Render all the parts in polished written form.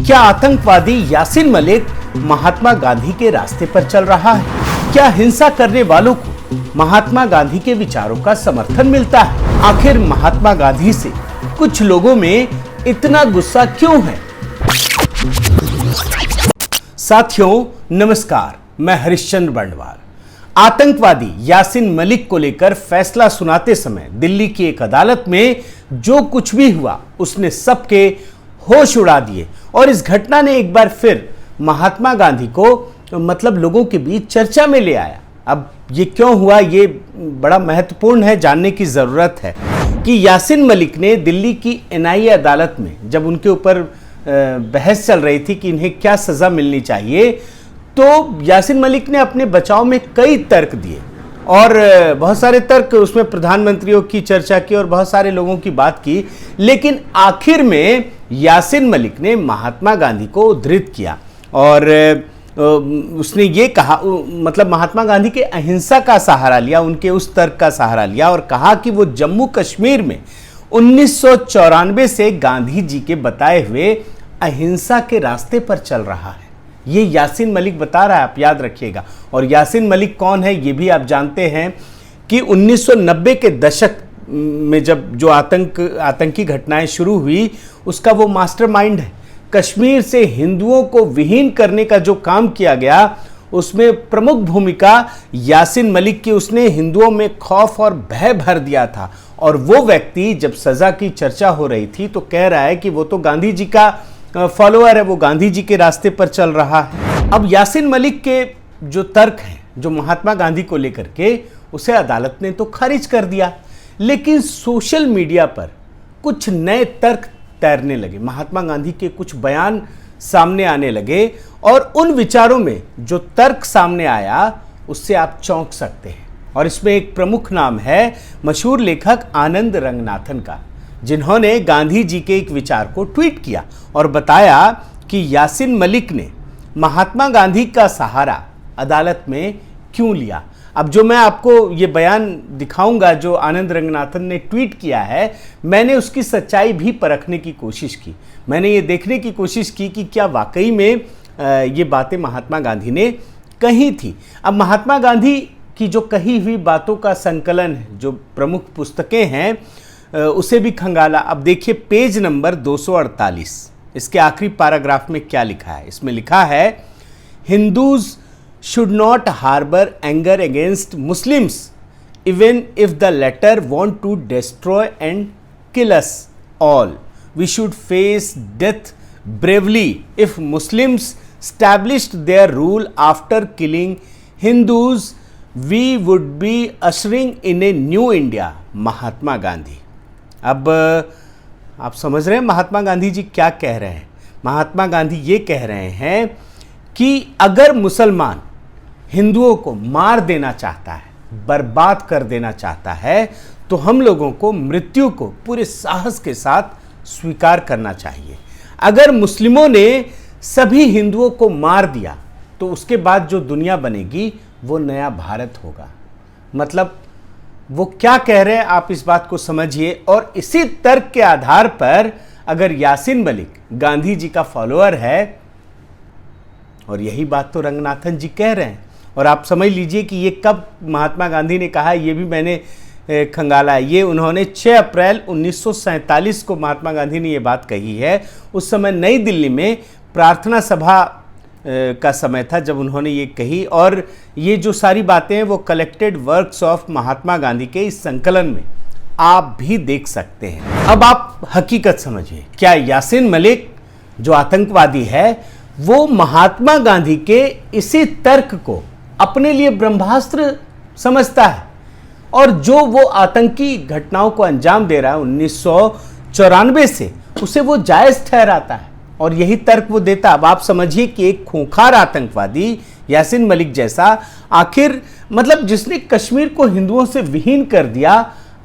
क्या आतंकवादी यासीन मलिक महात्मा गांधी के रास्ते पर चल रहा है? क्या हिंसा करने वालों को महात्मा गांधी के विचारों का समर्थन मिलता है? आखिर महात्मा गांधी से कुछ लोगों में इतना गुस्सा क्यों है? साथियों नमस्कार, मैं हरिश्चंद्र बंडवाल। आतंकवादी यासीन मलिक को लेकर फैसला सुनाते समय दिल्ली की एक अदालत में जो कुछ भी हुआ उसने सबके होश उड़ा दिए और इस घटना ने एक बार फिर महात्मा गांधी को लोगों के बीच चर्चा में ले आया। अब ये क्यों हुआ, ये बड़ा महत्वपूर्ण है, जानने की जरूरत है कि यासीन मलिक ने दिल्ली की एनआईए अदालत में जब उनके ऊपर बहस चल रही थी कि इन्हें क्या सजा मिलनी चाहिए, तो यासीन मलिक ने अपने बचाव में कई तर्क दिए और बहुत सारे तर्क, उसमें प्रधानमंत्रियों की चर्चा की और बहुत सारे लोगों की बात की, लेकिन आखिर में यासीन मलिक ने महात्मा गांधी को उद्धृत किया और उसने ये कहा, महात्मा गांधी के अहिंसा का सहारा लिया, उनके उस तर्क का सहारा लिया और कहा कि वो जम्मू कश्मीर में 1994 से गांधी जी के बताए हुए अहिंसा के रास्ते पर चल रहा है। ये यासीन मलिक बता रहा है, आप याद रखिएगा। और यासीन मलिक कौन है ये भी आप जानते हैं कि 1990 के दशक में जब जो आतंकी घटनाएं शुरू हुई उसका वो मास्टरमाइंड है। कश्मीर से हिंदुओं को विहीन करने का जो काम किया गया उसमें प्रमुख भूमिका यासीन मलिक की। उसने हिंदुओं में खौफ और भय भर दिया था और वो व्यक्ति जब सजा की चर्चा हो रही थी तो कह रहा है कि वो तो गांधी जी का फॉलोअर है, वो गांधी जी के रास्ते पर चल रहा है। अब यासीन मलिक के जो तर्क हैं जो महात्मा गांधी को लेकर के, उसे अदालत ने तो खारिज कर दिया, लेकिन सोशल मीडिया पर कुछ नए तर्क तैरने लगे, महात्मा गांधी के कुछ बयान सामने आने लगे और उन विचारों में जो तर्क सामने आया उससे आप चौंक सकते हैं। और इसमें एक प्रमुख नाम है मशहूर लेखक आनंद रंगनाथन का, जिन्होंने गांधी जी के एक विचार को ट्वीट किया और बताया कि यासीन मलिक ने महात्मा गांधी का सहारा अदालत में क्यों लिया। अब जो मैं आपको ये बयान दिखाऊंगा जो आनंद रंगनाथन ने ट्वीट किया है, मैंने उसकी सच्चाई भी परखने की कोशिश की। मैंने ये देखने की कोशिश की कि क्या वाकई में ये बातें महात्मा गांधी ने कही थी। अब महात्मा गांधी की जो कही हुई बातों का संकलन है, जो प्रमुख पुस्तकें हैं, उसे भी खंगाला। अब देखिए पेज नंबर 248, इसके आखिरी पैराग्राफ में क्या लिखा है। इसमें लिखा है, Hindus should not harbor anger against Muslims even if the latter want to destroy and kill us all. We should face death bravely if Muslims established their rule after killing Hindus. We would be ushering in a new India. Mahatma Gandhi. अब आप समझ रहे हैं महात्मा गांधी जी क्या कह रहे हैं। महात्मा गांधी ये कह रहे हैं कि अगर मुसलमान हिंदुओं को मार देना चाहता है, बर्बाद कर देना चाहता है, तो हम लोगों को मृत्यु को पूरे साहस के साथ स्वीकार करना चाहिए। अगर मुस्लिमों ने सभी हिंदुओं को मार दिया तो उसके बाद जो दुनिया बनेगी वो नया भारत होगा। वो क्या कह रहे हैं आप इस बात को समझिए। और इसी तर्क के आधार पर अगर यासीन मलिक गांधी जी का फॉलोअर है, और यही बात तो रंगनाथन जी कह रहे हैं, और आप समझ लीजिए कि ये कब महात्मा गांधी ने कहा, ये भी मैंने खंगाला है। ये उन्होंने 6 अप्रैल 1947 को महात्मा गांधी ने ये बात कही है। उस समय नई दिल्ली में प्रार्थना सभा का समय था जब उन्होंने ये कही, और ये जो सारी बातें हैं वो collected works of Mahatma Gandhi के इस संकलन में आप भी देख सकते हैं। अब आप हकीकत समझिए, क्या यासीन मलिक जो आतंकवादी है वो महात्मा गांधी के इसी तर्क को अपने लिए ब्रह्मास्त्र समझता है, और जो वो आतंकी घटनाओं को अंजाम दे रहा है 1994 से, उसे वो जायज ठहराता है और यही तर्क वो देता। अब आप समझिए कि एक खूंखार आतंकवादी यासीन मलिक जैसा, आखिर जिसने कश्मीर को हिंदुओं से विहीन कर दिया,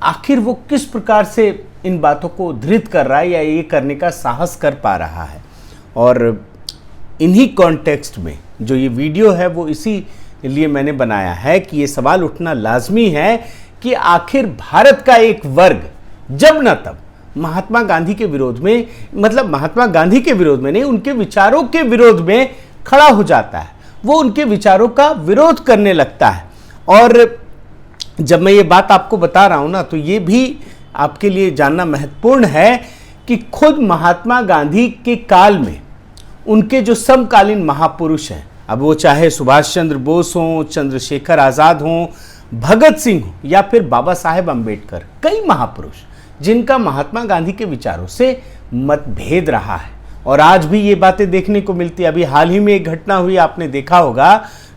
आखिर वो किस प्रकार से इन बातों को उद्धृत कर रहा है या ये करने का साहस कर पा रहा है। और इन्हीं कॉन्टेक्स्ट में जो ये वीडियो है वो इसी लिए मैंने बनाया है कि ये सवाल उठना लाजमी है कि आखिर भारत का एक वर्ग जब न तब महात्मा गांधी के विरोध में, मतलब महात्मा गांधी के विरोध में नहीं, उनके विचारों के विरोध में खड़ा हो जाता है। वो उनके विचारों का विरोध करने लगता है। और जब मैं ये बात आपको बता रहा हूं ना, तो ये भी आपके लिए जानना महत्वपूर्ण है कि खुद महात्मा गांधी के काल में उनके जो समकालीन महापुरुष हैं, अब वो चाहे सुभाष चंद्र बोस हों, चंद्रशेखर आज़ाद हों, भगत सिंह हो या फिर बाबा साहेब अम्बेडकर, कई महापुरुष जिनका महात्मा गांधी के विचारों से मतभेद रहा है। और आज भी ये बातें देखने को मिलती है। अभी हाल ही में एक घटना हुई, आपने देखा होगा,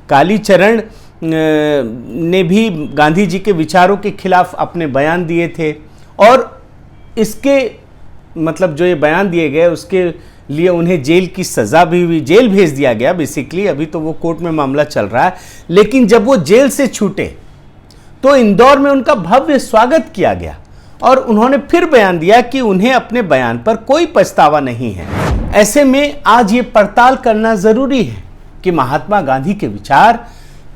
कालीचरण ने भी गांधी जी के विचारों के खिलाफ अपने बयान दिए थे, और इसके मतलब जो ये बयान दिए गए उसके लिए उन्हें जेल की सज़ा भी हुई, जेल भेज दिया गया बेसिकली। अभी तो वो कोर्ट में मामला चल रहा है, लेकिन जब वो जेल से छूटे तो इंदौर में उनका भव्य स्वागत किया गया और उन्होंने फिर बयान दिया कि उन्हें अपने बयान पर कोई पछतावा नहीं है। ऐसे में आज ये पड़ताल करना ज़रूरी है कि महात्मा गांधी के विचार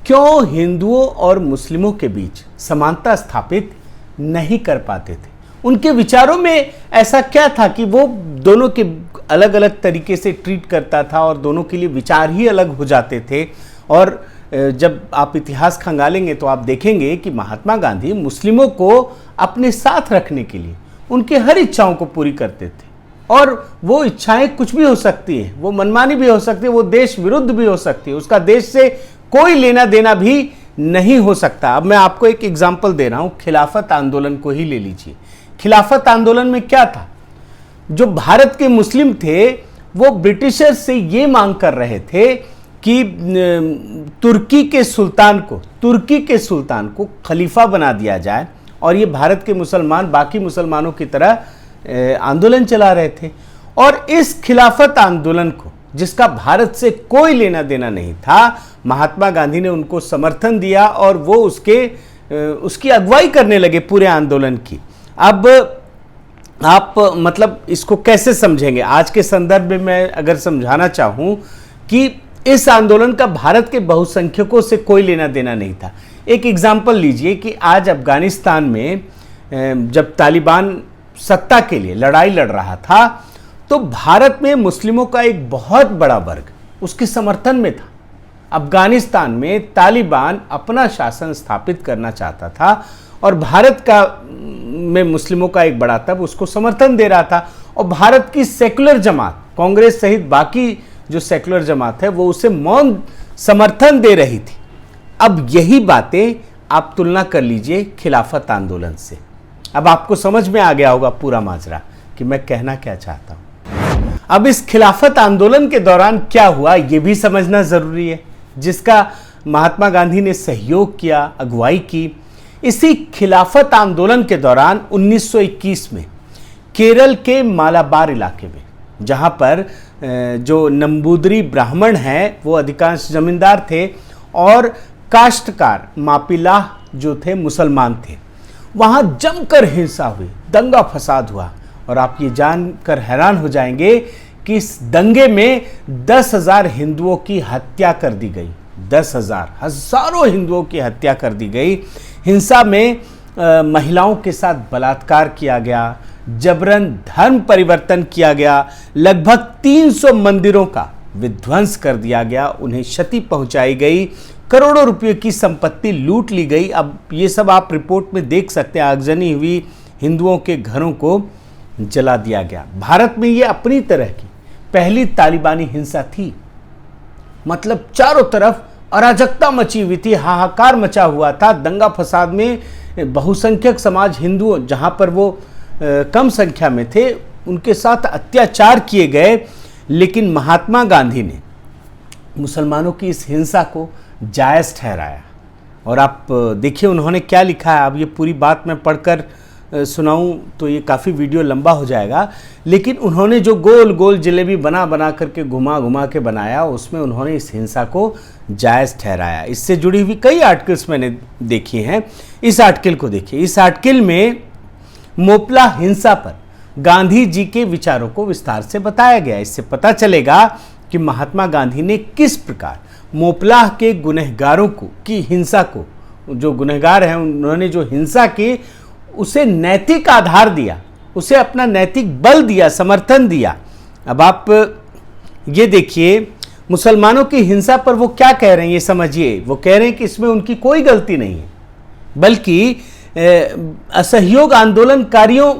क्यों हिंदुओं और मुस्लिमों के बीच समानता स्थापित नहीं कर पाते थे। उनके विचारों में ऐसा क्या था कि वो दोनों के अलग अलग तरीके से ट्रीट करता था और दोनों के लिए विचार ही अलग हो जाते थे। और जब आप इतिहास खंगालेंगे तो आप देखेंगे कि महात्मा गांधी मुस्लिमों को अपने साथ रखने के लिए उनकी हर इच्छाओं को पूरी करते थे। और वो इच्छाएं कुछ भी हो सकती है, वो मनमानी भी हो सकती है, वो देश विरुद्ध भी हो सकती है, उसका देश से कोई लेना देना भी नहीं हो सकता। अब मैं आपको एक एग्जाम्पल दे रहा हूं, खिलाफत आंदोलन को ही ले लीजिए। खिलाफत आंदोलन में क्या था, जो भारत के मुस्लिम थे वो ब्रिटिशर से ये मांग कर रहे थे कि तुर्की के सुल्तान को खलीफा बना दिया जाए, और ये भारत के मुसलमान बाकी मुसलमानों की तरह आंदोलन चला रहे थे। और इस खिलाफत आंदोलन को, जिसका भारत से कोई लेना देना नहीं था, महात्मा गांधी ने उनको समर्थन दिया और वो उसकी अगुवाई करने लगे पूरे आंदोलन की। अब आप मतलब इसको कैसे समझेंगे, आज के संदर्भ में मैं अगर समझाना चाहूं कि इस आंदोलन का भारत के बहुसंख्यकों से कोई लेना देना नहीं था। एक एग्जाम्पल लीजिए कि आज अफगानिस्तान में जब तालिबान सत्ता के लिए लड़ाई लड़ रहा था, तो भारत में मुस्लिमों का एक बहुत बड़ा वर्ग उसके समर्थन में था। अफगानिस्तान में तालिबान अपना शासन स्थापित करना चाहता था और भारत में मुस्लिमों का एक बड़ा तब उसको समर्थन दे रहा था, और भारत की सेकुलर जमात, कांग्रेस सहित बाकी जो सेकुलर जमात है, वो उसे मौन समर्थन दे रही थी। अब यही बातें आप तुलना कर लीजिए खिलाफत आंदोलन से। अब आपको समझ में आ गया होगा पूरा माजरा कि मैं कहना क्या चाहता हूं। अब इस खिलाफत आंदोलन के दौरान क्या हुआ ये भी समझना जरूरी है, जिसका महात्मा गांधी ने सहयोग किया, अगुवाई की। इसी खिलाफत आंदोलन के दौरान 1921 में केरल के मालाबार इलाके में, जहां पर जो नंबूदरी ब्राह्मण हैं वो अधिकांश जमींदार थे और काश्तकार मापिलाह जो थे मुसलमान थे, वहां जमकर हिंसा हुई, दंगा फसाद हुआ। और आप ये जानकर हैरान हो जाएंगे कि इस दंगे में 10,000 हिंदुओं की हत्या कर दी गई। 10,000, हजारों हिंदुओं की हत्या कर दी गई। हिंसा में महिलाओं के साथ बलात्कार किया गया, जबरन धर्म परिवर्तन किया गया, लगभग 300 मंदिरों का विध्वंस कर दिया गया, उन्हें क्षति पहुंचाई गई, करोड़ों रुपए की संपत्ति लूट ली गई। अब ये सब आप रिपोर्ट में देख सकते हैं। आगजनी हुई, हिंदुओं के घरों को जला दिया गया। भारत में ये अपनी तरह की पहली तालिबानी हिंसा थी। मतलब चारों तरफ अराजकता मची हुई थी, हाहाकार मचा हुआ था। दंगा फसाद में बहुसंख्यक समाज हिंदुओं, जहां पर वो कम संख्या में थे, उनके साथ अत्याचार किए गए। लेकिन महात्मा गांधी ने मुसलमानों की इस हिंसा को जायज़ ठहराया। और आप देखिए उन्होंने क्या लिखा है। अब ये पूरी बात मैं पढ़कर सुनाऊं तो ये काफ़ी वीडियो लंबा हो जाएगा, लेकिन उन्होंने जो गोल गोल जलेबी बना बना करके घुमा घुमा के बनाया, उसमें उन्होंने इस हिंसा को जायज़ ठहराया। इससे जुड़ी हुई कई आर्टिकल्स मैंने देखी हैं। इस आर्टिकल को देखिए। इस आर्टिकल में मोपला हिंसा पर गांधी जी के विचारों को विस्तार से बताया गया। इससे पता चलेगा कि महात्मा गांधी ने किस प्रकार मोपलाह के गुनहगारों को की हिंसा को, जो गुनहगार हैं उन्होंने जो हिंसा की, उसे नैतिक आधार दिया उसे अपना नैतिक बल दिया, समर्थन दिया। अब आप ये देखिए मुसलमानों की हिंसा पर वो क्या कह रहे हैं, ये समझिए। वो कह रहे हैं कि इसमें उनकी कोई गलती नहीं है, बल्कि असहयोग आंदोलनकारियों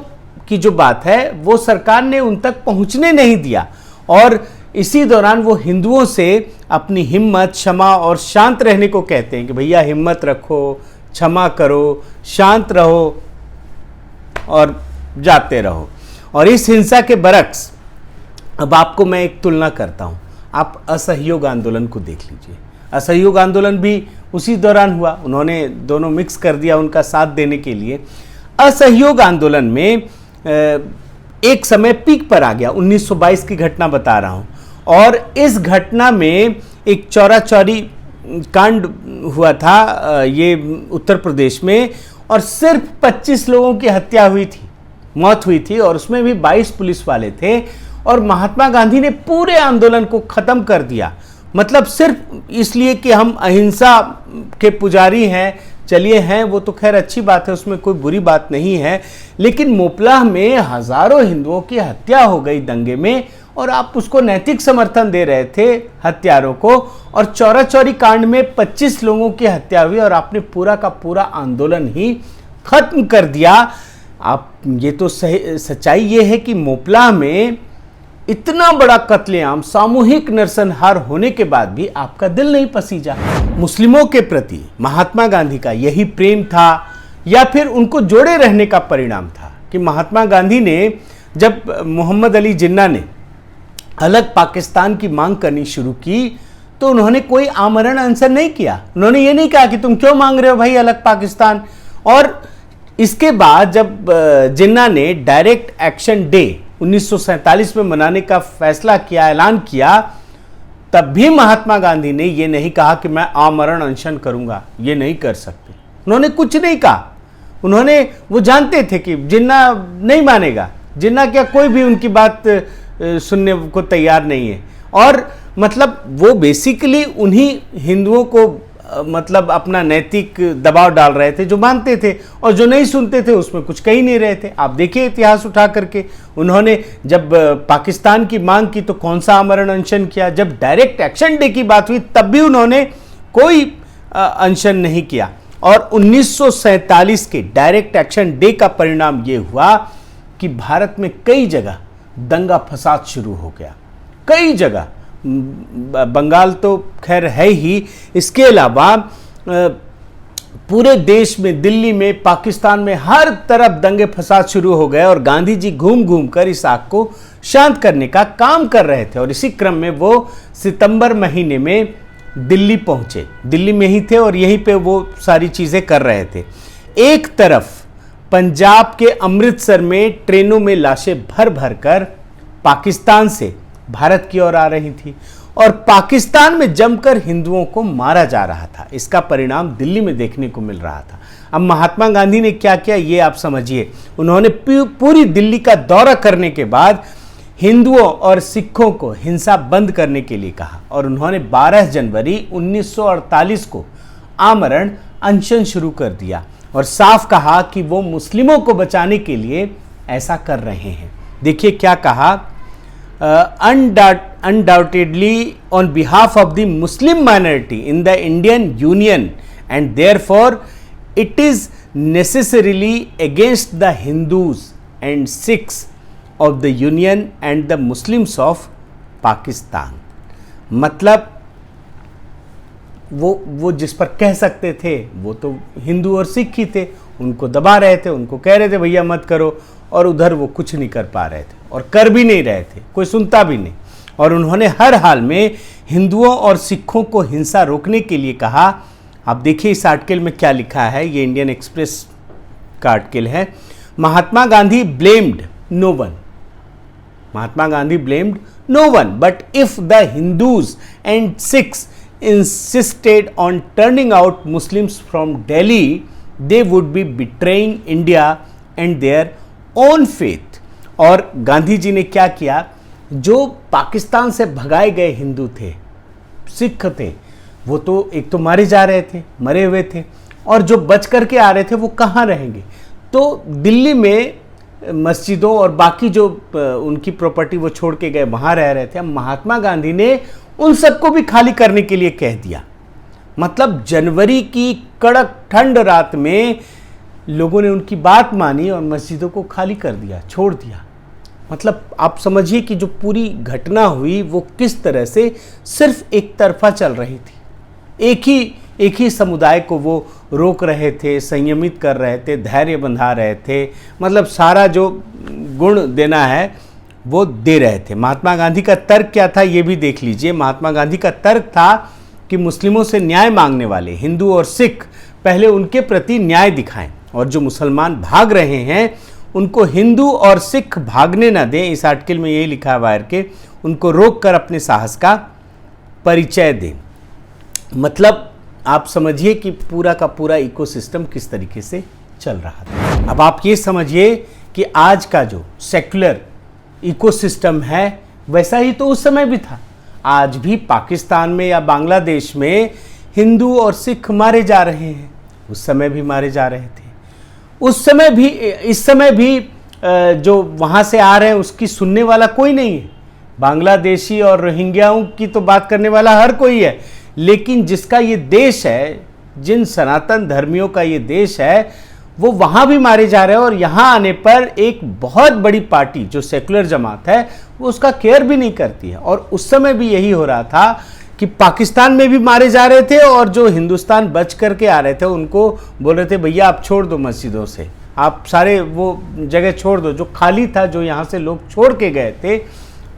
की जो बात है वो सरकार ने उन तक पहुंचने नहीं दिया, और इसी दौरान वो हिंदुओं से अपनी हिम्मत, क्षमा और शांत रहने को कहते हैं कि भैया हिम्मत रखो, क्षमा करो, शांत रहो और जाते रहो। और इस हिंसा के बरक्स अब आपको मैं एक तुलना करता हूं, आप असहयोग आंदोलन को देख लीजिए। असहयोग आंदोलन भी उसी दौरान हुआ, उन्होंने दोनों मिक्स कर दिया उनका साथ देने के लिए। असहयोग आंदोलन में एक समय पीक पर आ गया, 1922 की घटना बता रहा हूं, और इस घटना में एक चौरा चौरी कांड हुआ था ये उत्तर प्रदेश में, और सिर्फ 25 लोगों की हत्या हुई थी, मौत हुई थी, और उसमें भी 22 पुलिस वाले थे। और महात्मा गांधी ने पूरे आंदोलन को खत्म कर दिया, मतलब सिर्फ इसलिए कि हम अहिंसा के पुजारी हैं। चलिए हैं, वो तो खैर अच्छी बात है, उसमें कोई बुरी बात नहीं है, लेकिन मोपलाह में हजारों हिंदुओं की हत्या हो गई दंगे में, और आप उसको नैतिक समर्थन दे रहे थे हत्यारों को, और चौरा चौरी कांड में 25 लोगों की हत्या हुई और आपने पूरा का पूरा आंदोलन ही खत्म कर दिया। आप ये तो सच्चाई ये है कि मोपलाह में इतना बड़ा कत्लेआम, सामूहिक नरसंहार होने के बाद भी आपका दिल नहीं पसीजा। मुस्लिमों के प्रति महात्मा गांधी का यही प्रेम था, या फिर उनको जोड़े रहने का परिणाम था कि महात्मा गांधी ने जब मोहम्मद अली जिन्ना ने अलग पाकिस्तान की मांग करनी शुरू की, तो उन्होंने कोई आमरण अनशन नहीं किया। उन्होंने ये नहीं कहा कि तुम क्यों मांग रहे हो भाई अलग पाकिस्तान। और इसके बाद जब जिन्ना ने डायरेक्ट एक्शन डे 1947 में मनाने का फैसला किया, ऐलान किया, तब भी महात्मा गांधी ने यह नहीं कहा कि मैं आमरण अनशन करूंगा, ये नहीं कर सकते। उन्होंने कुछ नहीं कहा। उन्होंने, वो जानते थे कि जिन्ना नहीं मानेगा, जिन्ना क्या कोई भी उनकी बात सुनने को तैयार नहीं है। और मतलब वो बेसिकली उन्हीं हिंदुओं को मतलब अपना नैतिक दबाव डाल रहे थे जो मानते थे, और जो नहीं सुनते थे उसमें कुछ कह ही नहीं रहे थे। आप देखिए इतिहास उठा करके, उन्होंने जब पाकिस्तान की मांग की तो कौन सा आमरण अनशन किया, जब डायरेक्ट एक्शन डे की बात हुई तब भी उन्होंने कोई अनशन नहीं किया। और 1947 के डायरेक्ट एक्शन डे का परिणाम यह हुआ कि भारत में कई जगह दंगा फसाद शुरू हो गया, कई जगह। बंगाल तो खैर है ही, इसके अलावा पूरे देश में, दिल्ली में, पाकिस्तान में हर तरफ दंगे फसाद शुरू हो गए, और गांधी जी घूम घूम कर इस आग को शांत करने का काम कर रहे थे। और इसी क्रम में वो सितंबर महीने में दिल्ली पहुंचे, दिल्ली में ही थे और यहीं पे वो सारी चीजें कर रहे थे। एक तरफ पंजाब के अमृतसर में ट्रेनों में लाशें भर भर कर पाकिस्तान से भारत की ओर आ रही थी, और पाकिस्तान में जमकर हिंदुओं को मारा जा रहा था। इसका परिणाम दिल्ली में देखने को मिल रहा था। अब महात्मा गांधी ने क्या किया ये आप समझिए। उन्होंने पूरी दिल्ली का दौरा करने के बाद हिंदुओं और सिखों को हिंसा बंद करने के लिए कहा, और उन्होंने 12 जनवरी 1948 को आमरण अनशन शुरू कर दिया, और साफ कहा कि वो मुस्लिमों को बचाने के लिए ऐसा कर रहे हैं। देखिए क्या कहा, undoubtedly on behalf of the Muslim minority in the Indian Union, and therefore it is necessarily against the Hindus and Sikhs of the Union and the Muslims of Pakistan। मतलब वो जिस पर कह सकते थे वो तो हिंदू और सिख ही थे, उनको दबा रहे थे, उनको कह रहे थे भैया मत करो, और उधर वो कुछ नहीं कर पा रहे थे और कर भी नहीं रहे थे, कोई सुनता भी नहीं। और उन्होंने हर हाल में हिंदुओं और सिखों को हिंसा रोकने के लिए कहा। आप देखिए इस आर्टिकल में क्या लिखा है, ये इंडियन एक्सप्रेस का आर्टिकल है। Mahatma Gandhi blamed no one, Mahatma Gandhi blamed no one, but if the Hindus and Sikhs insisted on turning out Muslims from Delhi, they would be betraying India and their own faith। और गांधी जी ने क्या किया, जो पाकिस्तान से भगाए गए हिंदू थे, सिख थे, वो तो एक तो मारे जा रहे थे, मरे हुए थे, और जो बच करके आ रहे थे वो कहाँ रहेंगे। तो दिल्ली में मस्जिदों और बाकी जो उनकी प्रॉपर्टी वो छोड़ के गए वहाँ रह रहे थे, महात्मा गांधी ने उन सबको भी खाली करने के लिए कह दिया। मतलब जनवरी की कड़क ठंड रात में लोगों ने उनकी बात मानी और मस्जिदों को खाली कर दिया, छोड़ दिया। मतलब आप समझिए कि जो पूरी घटना हुई वो किस तरह से सिर्फ एक तरफा चल रही थी। एक ही समुदाय को वो रोक रहे थे, संयमित कर रहे थे, धैर्य बंधा रहे थे, मतलब सारा जो गुण देना है वो दे रहे थे। महात्मा गांधी का तर्क क्या था ये भी देख लीजिए। महात्मा गांधी का तर्क था कि मुस्लिमों से न्याय मांगने वाले हिंदू और सिख पहले उनके प्रति न्याय दिखाएं, और जो मुसलमान भाग रहे हैं उनको हिंदू और सिख भागने ना दें। इस आर्टिकल में यही लिखा है वायर के, उनको रोक कर अपने साहस का परिचय दें। मतलब आप समझिए कि पूरा का पूरा इकोसिस्टम किस तरीके से चल रहा था। अब आप ये समझिए कि आज का जो सेक्युलर इकोसिस्टम है वैसा ही तो उस समय भी था। आज भी पाकिस्तान में या बांग्लादेश में हिंदू और सिख मारे जा रहे हैं, उस समय भी मारे जा रहे थे। उस समय भी, इस समय भी जो वहाँ से आ रहे हैं उसकी सुनने वाला कोई नहीं है। बांग्लादेशी और रोहिंग्याओं की तो बात करने वाला हर कोई है, लेकिन जिसका ये देश है, जिन सनातन धर्मियों का ये देश है, वो वहाँ भी मारे जा रहे हैं। और यहाँ आने पर एक बहुत बड़ी पार्टी जो सेकुलर जमात है वो उसका केयर भी नहीं करती है। और उस समय भी यही हो रहा था कि पाकिस्तान में भी मारे जा रहे थे, और जो हिंदुस्तान बच करके आ रहे थे उनको बोल रहे थे भैया आप छोड़ दो मस्जिदों से, आप सारे वो जगह छोड़ दो जो खाली था, जो यहाँ से लोग छोड़ के गए थे।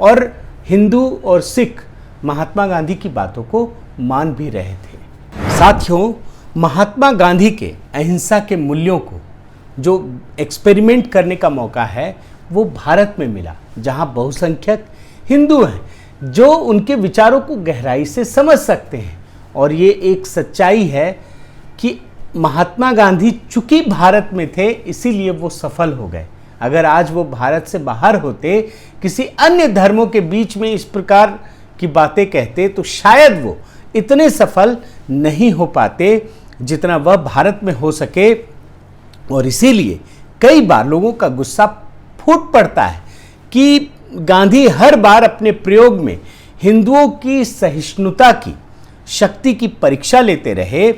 और हिंदू और सिख महात्मा गांधी की बातों को मान भी रहे थे। साथियों, महात्मा गांधी के अहिंसा के मूल्यों को जो एक्सपेरिमेंट करने का मौका है वो भारत में मिला, जहाँ बहुसंख्यक हिंदू हैं जो उनके विचारों को गहराई से समझ सकते हैं। और ये एक सच्चाई है कि महात्मा गांधी चूंकि भारत में थे इसीलिए वो सफल हो गए। अगर आज वो भारत से बाहर होते, किसी अन्य धर्मों के बीच में इस प्रकार की बातें कहते, तो शायद वो इतने सफल नहीं हो पाते जितना वह भारत में हो सके। और इसीलिए कई बार लोगों का गुस्सा फूट पड़ता है कि गांधी हर बार अपने प्रयोग में हिंदुओं की सहिष्णुता की शक्ति की परीक्षा लेते रहे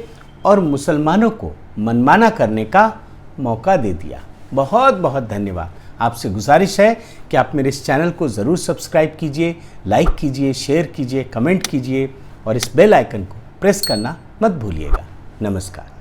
और मुसलमानों को मनमाना करने का मौका दे दिया। बहुत बहुत धन्यवाद। आपसे गुजारिश है कि आप मेरे इस चैनल को ज़रूर सब्सक्राइब कीजिए, लाइक कीजिए, शेयर कीजिए, कमेंट कीजिए और इस बेल आइकन को प्रेस करना मत भूलिएगा। नमस्कार।